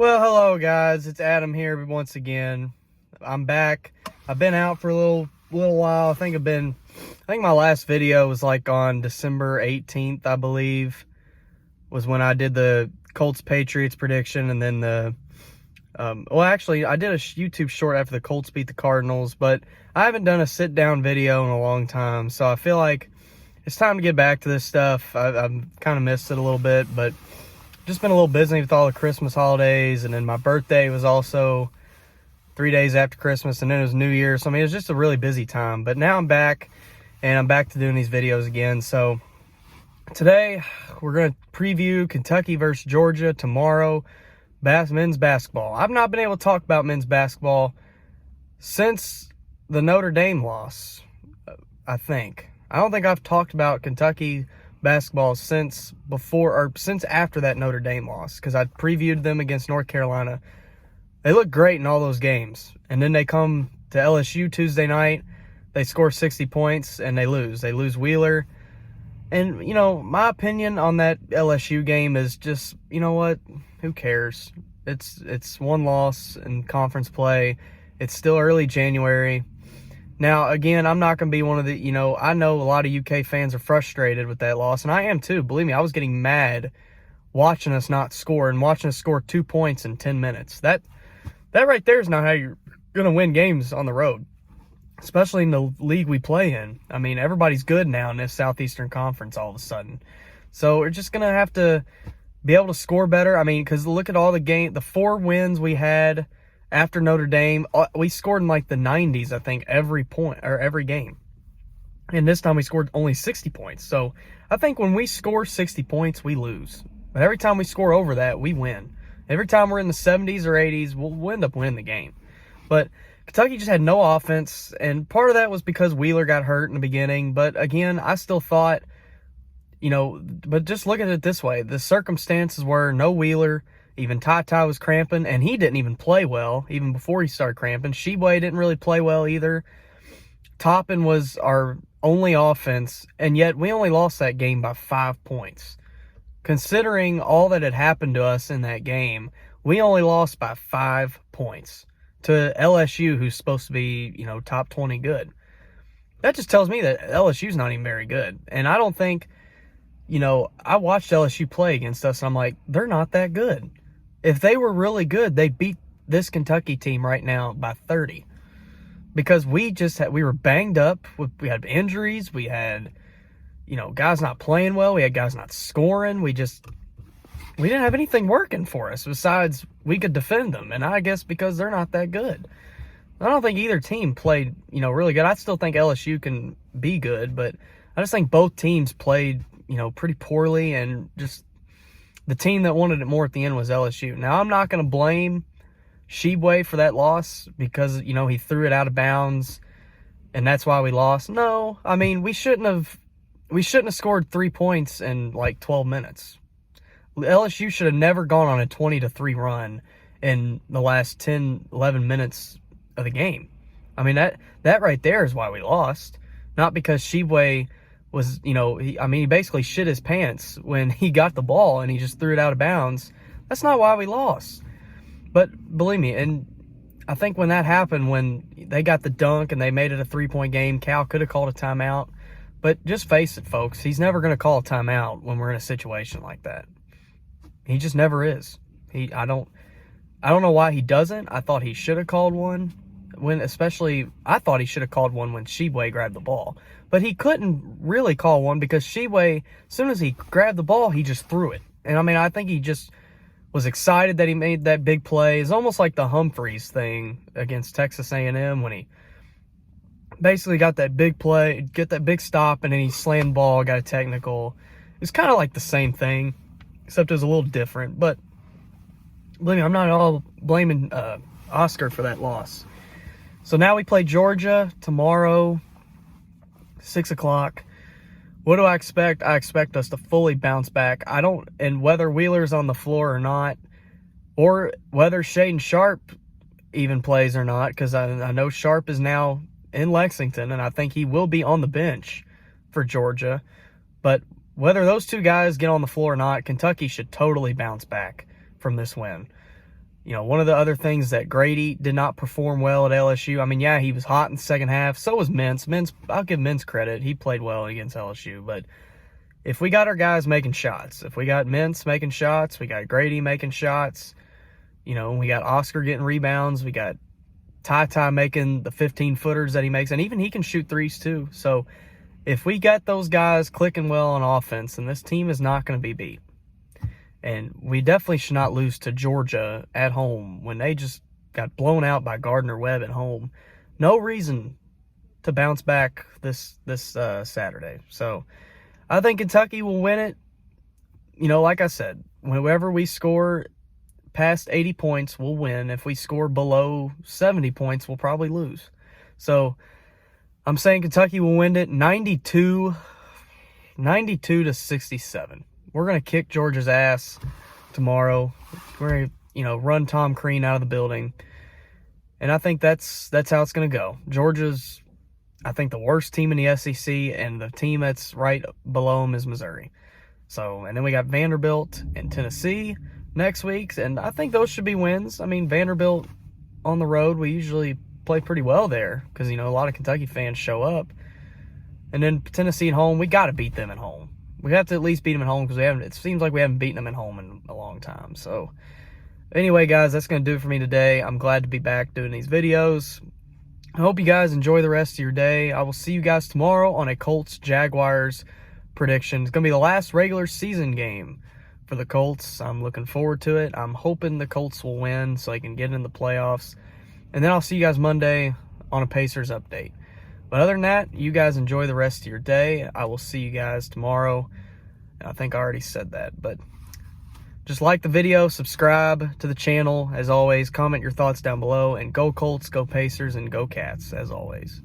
Well, hello guys, it's Adam here once again. I'm back. I've been out for a little while. I think my last video was like on December 18th, I believe, was when I did the Colts Patriots prediction, and then actually I did a YouTube short after the Colts beat the Cardinals, but I haven't done a sit down video in a long time, so I feel like it's time to get back to this stuff. I've kind of missed it a little bit, but just been a little busy with all the Christmas holidays, and then my birthday was also 3 days after Christmas, and then it was New Year's. So I mean, it was just a really busy time, but now I'm back, and I'm back to doing these videos again. So today we're going to preview Kentucky versus Georgia tomorrow, men's basketball. I've not been able to talk about men's basketball since the Notre Dame loss, I don't think I've talked about Kentucky basketball since after that Notre Dame loss, because I previewed them against North Carolina. They look great in all those games, and then they come to LSU Tuesday night, they score 60 points and they lose Wheeler. And you know, my opinion on that LSU game is just, you know what, who cares? It's one loss in conference play. It's still early January. Now, again, I'm not going to be one of the, I know a lot of UK fans are frustrated with that loss, and I am too. Believe me, I was getting mad watching us not score and watching us score 2 points in 10 minutes. That right there is not how you're going to win games on the road, especially in the league we play in. I mean, everybody's good now in this Southeastern Conference all of a sudden. So we're just going to have to be able to score better. I mean, because look at all the 4 wins we had after Notre Dame. We scored in like the 90s, I think, every game. And this time we scored only 60 points. So I think when we score 60 points, we lose. But every time we score over that, we win. Every time we're in the 70s or 80s, we'll end up winning the game. But Kentucky just had no offense, and part of that was because Wheeler got hurt in the beginning. But again, I still thought, but just look at it this way. The circumstances were no Wheeler. Even Ty was cramping, and he didn't even play well, even before he started cramping. Sheboy didn't really play well either. Toppin was our only offense, and yet we only lost that game by 5 points. Considering all that had happened to us in that game, we only lost by 5 points to LSU, who's supposed to be, top 20 good. That just tells me that LSU's not even very good. And I don't think, I watched LSU play against us, and I'm like, they're not that good. If they were really good, they'd beat this Kentucky team right now by 30. Because we were banged up. We had injuries. We had, guys not playing well. We had guys not scoring. We didn't have anything working for us besides we could defend them. And I guess because they're not that good. I don't think either team played, really good. I still think LSU can be good, but I just think both teams played, pretty poorly, and just the team that wanted it more at the end was LSU. Now, I'm not going to blame Sheboy for that loss because, he threw it out of bounds, and that's why we lost. No, I mean, we shouldn't have scored 3 points in like 12 minutes. LSU should have never gone on a 20-3 run in the last 10, 11 minutes of the game. I mean, that right there is why we lost, not because Sheboy was, he basically shit his pants when he got the ball and he just threw it out of bounds. That's not why we lost. But believe me, and I think when that happened, when they got the dunk and they made it a 3-point game, Cal could have called a timeout. But just face it, folks, he's never going to call a timeout when we're in a situation like that. He just never is. I don't know why he doesn't. I thought he should have called one. I thought he should have called one when Sheboy grabbed the ball. But he couldn't really call one because Sheboy, as soon as he grabbed the ball, he just threw it. And I mean, I think he just was excited that he made that big play. It's almost like the Humphreys thing against Texas A&M when he basically got that big play, get that big stop, and then he slammed the ball, got a technical. It's kind of like the same thing, except it was a little different. But believe me, I'm not all blaming Oscar for that loss. So now we play Georgia tomorrow, 6 o'clock. What do I expect? I expect us to fully bounce back. And whether Wheeler's on the floor or not, or whether Shaden Sharp even plays or not, because I know Sharp is now in Lexington, and I think he will be on the bench for Georgia. But whether those two guys get on the floor or not, Kentucky should totally bounce back from this win. You know, one of the other things that Grady did not perform well at LSU. I mean, yeah, he was hot in the second half. So was Mintz. I'll give Mintz credit. He played well against LSU. But if we got our guys making shots, if we got Mintz making shots, we got Grady making shots, you know, we got Oscar getting rebounds, we got Ty making the 15-footers that he makes, and even he can shoot threes too. So if we got those guys clicking well on offense, then this team is not going to be beat. And we definitely should not lose to Georgia at home when they just got blown out by Gardner-Webb at home. No reason to bounce back this Saturday. So I think Kentucky will win it. You know, like I said, whenever we score past 80 points, we'll win. If we score below 70 points, we'll probably lose. So I'm saying Kentucky will win it 92 to 67. We're going to kick Georgia's ass tomorrow. We're going to, you know, run Tom Crean out of the building. And I think that's how it's going to go. Georgia's, I think, the worst team in the SEC, and the team that's right below them is Missouri. So, and then we got Vanderbilt and Tennessee next week, and I think those should be wins. I mean, Vanderbilt on the road, we usually play pretty well there because, you know, a lot of Kentucky fans show up. And then Tennessee at home, we got to beat them at home. We have to at least beat them at home because it seems like we haven't beaten them at home in a long time. So anyway, guys, that's going to do it for me today. I'm glad to be back doing these videos. I hope you guys enjoy the rest of your day. I will see you guys tomorrow on a Colts-Jaguars prediction. It's going to be the last regular season game for the Colts. I'm looking forward to it. I'm hoping the Colts will win so I can get in the playoffs. And then I'll see you guys Monday on a Pacers update. But other than that, you guys enjoy the rest of your day. I will see you guys tomorrow. I think I already said that. But just like the video, subscribe to the channel. As always, comment your thoughts down below. And go Colts, go Pacers, and go Cats, as always.